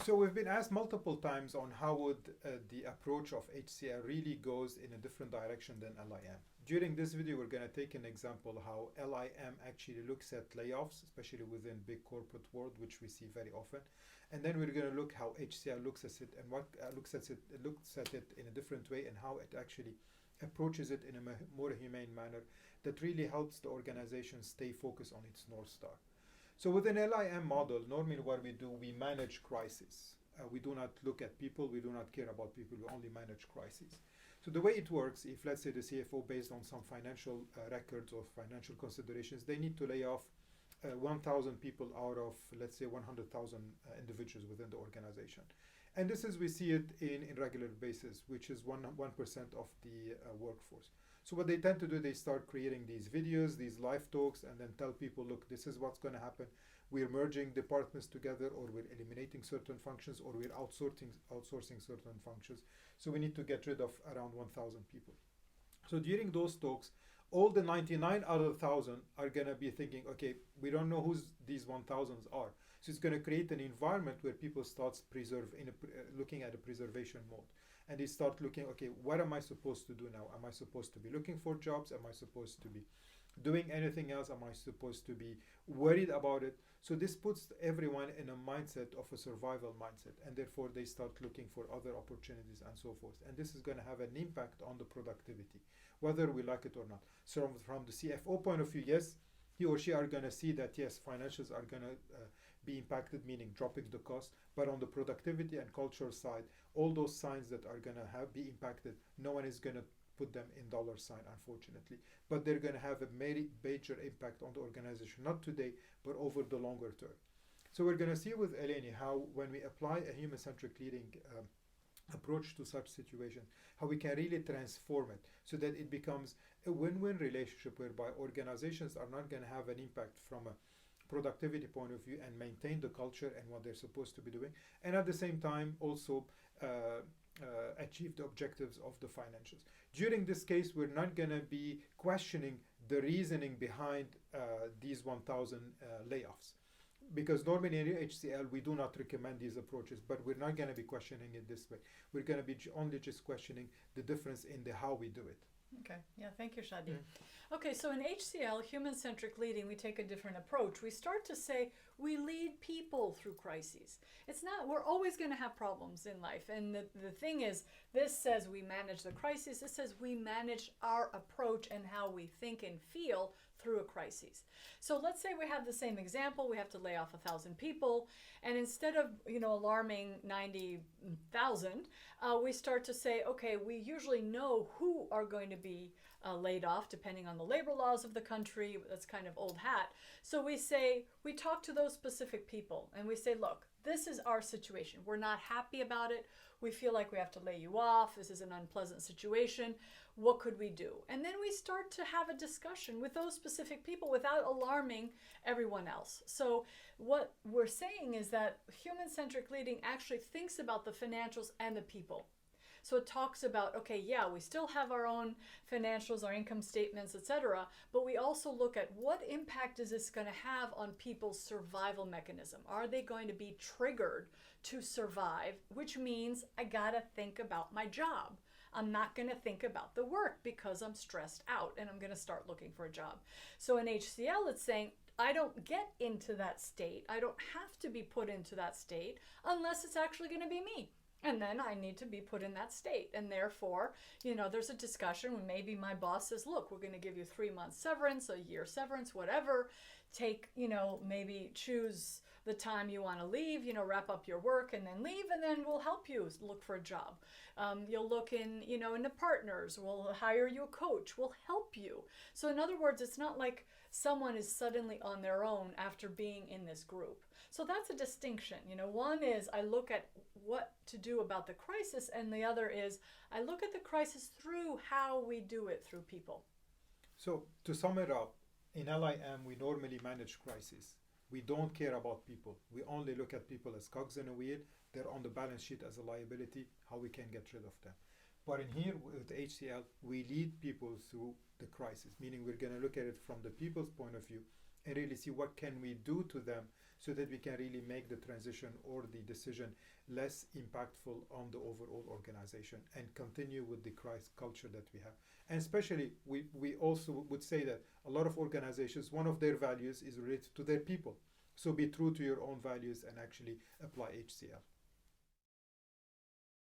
So we've been asked multiple times on how would the approach of HCL really goes in a different direction than LIM. During this video, we're going to take an example how LIM actually looks at layoffs, especially within big corporate world, which we see very often. And then we're going to look how HCL looks at it and what looks at it in a different way and how it actually approaches it in a more humane manner that really helps the organization stay focused on its North Star. So with an LIM model, normally what we do, we manage crises. We do not look at people, we do not care about people, we only manage crises. So the way it works, if let's say the CFO, based on some financial records or financial considerations, they need to lay off 1,000 people out of, let's say, 100,000 individuals within the organization. And this is, we see it in regular basis, which is 1% of the workforce. So what they tend to do, they start creating these videos, these live talks, and then tell people, look, this is what's going to happen. We're merging departments together, or we're eliminating certain functions, or we're outsourcing certain functions. So we need to get rid of around 1,000 people. So during those talks, all the 99 other 1,000 are going to be thinking, okay, we don't know who these 1,000s are. So it's going to create an environment where people start looking at a preservation mode. And they start looking, okay, what am I supposed to do now? Am I supposed to be looking for jobs? Am I supposed to be doing anything else? Am I supposed to be worried about it? So this puts everyone in a mindset of a survival mindset, and therefore they start looking for other opportunities and so forth. And this is going to have an impact on the productivity, whether we like it or not. So from the CFO point of view, yes, he or she are going to see that, yes, financials are going to be impacted, meaning dropping the cost. But on the productivity and culture side, all those signs that are going to be impacted, no one is going to put them in dollar sign, unfortunately. But they're going to have a major impact on the organization, not today, but over the longer term. So we're going to see with Eleni how, when we apply a human-centric leading approach to such situation, how we can really transform it so that it becomes a win-win relationship whereby organizations are not going to have an impact from a productivity point of view and maintain the culture and what they're supposed to be doing, and at the same time also achieve the objectives of the financials. During this case, we're not going to be questioning the reasoning behind these 1,000 layoffs. Because normally in HCL, we do not recommend these approaches, but we're not going to be questioning it this way. We're going to be only just questioning the difference in the how we do it. Okay, yeah, thank you, Shadi. Okay, so in HCL, human-centric leading, we take a different approach. We start to say we lead people through crises. It's not, we're always going to have problems in life. And the thing is, this says we manage the crisis. This says we manage our approach and how we think and feel through a crisis. So let's say we have the same example. We have to lay off 1,000 people. And instead of, alarming 90,000, we start to say, okay, we usually know who are going to be laid off depending on the labor laws of the country. That's kind of old hat. So we talk to those specific people and we say, look, this is our situation. We're not happy about it. We feel like we have to lay you off. This is an unpleasant situation. What could we do? And then we start to have a discussion with those specific people without alarming everyone else. So what we're saying is that human-centric leading actually thinks about the financials and the people. So it talks about, okay, yeah, we still have our own financials, our income statements, etc., but we also look at what impact is this going to have on people's survival mechanism. Are they going to be triggered to survive, which means I got to think about my job. I'm not going to think about the work because I'm stressed out and I'm going to start looking for a job. So in HCL, it's saying, I don't get into that state. I don't have to be put into that state unless it's actually going to be me. And then I need to be put in that state. And therefore, there's a discussion when maybe my boss says, look, we're going to give you 3 months severance, a year severance, whatever. Take, maybe choose the time you want to leave, wrap up your work and then leave, and then we'll help you look for a job. You'll look into partners. We'll hire you a coach. We'll help you. So in other words, it's not like someone is suddenly on their own after being in this group. So that's a distinction. One is I look at what to do about the crisis, and the other is I look at the crisis through how we do it through people. So to sum it up, in LIM, we normally manage crises. We don't care about people. We only look at people as cogs in a wheel. They're on the balance sheet as a liability, how we can get rid of them. But in here with HCL, we lead people through the crisis, meaning we're going to look at it from the people's point of view and really see what can we do to them so that we can really make the transition or the decision less impactful on the overall organization and continue with the crisis culture that we have. And especially, we also would say that a lot of organizations, one of their values is related to their people. So be true to your own values and actually apply HCL.